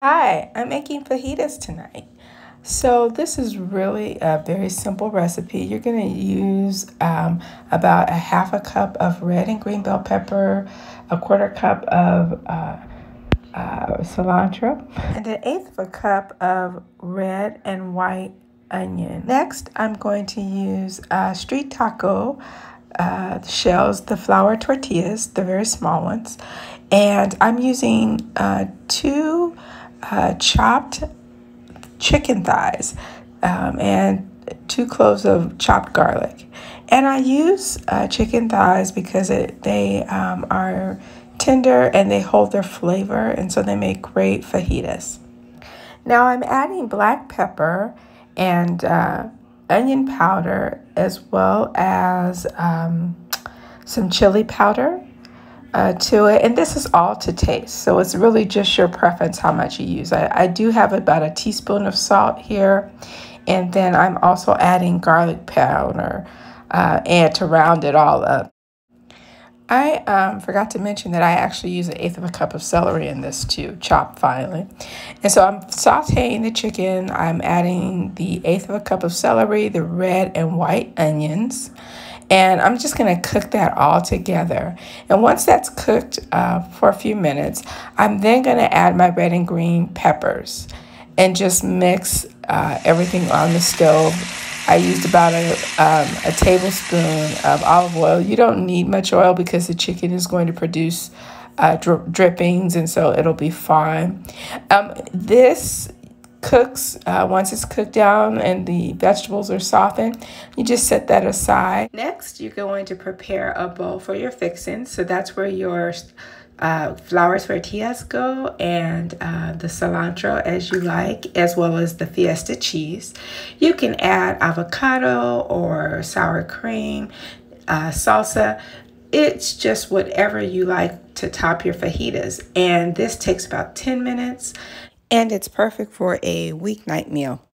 Hi, I'm making fajitas tonight. So this is really a very simple recipe. You're going to use about a half a cup of red and green bell pepper, a quarter cup of cilantro, and an eighth of a cup of red and white onion. Next, I'm going to use street taco shells, the flour tortillas, the very small ones, and I'm using two chopped chicken thighs and 2 cloves of chopped garlic. And I use chicken thighs because they are tender and they hold their flavor, and so they make great fajitas. Now I'm adding black pepper and onion powder, as well as some chili powder to it, and this is all to taste, so it's really just your preference how much you use. I do have about a teaspoon of salt here, and then I'm also adding garlic powder and to round it all up. I forgot to mention that I actually use an eighth of a cup of celery in this too, chopped finely. And so I'm sauteing the chicken. I'm adding the eighth of a cup of celery, the red and white onions, and I'm just going to cook that all together. And once that's cooked for a few minutes, I'm then going to add my red and green peppers and just mix everything on the stove. I used about a tablespoon of olive oil. You don't need much oil because the chicken is going to produce drippings, and so it'll be fine. This cooks once it's cooked down and the vegetables are softened. You just set that aside. Next, you're going to prepare a bowl for your fixing. So that's where your flour tortillas go, and the cilantro as you like, as well as the fiesta cheese. You can add avocado or sour cream, salsa. It's just whatever you like to top your fajitas. And this takes about 10 minutes, and it's perfect for a weeknight meal.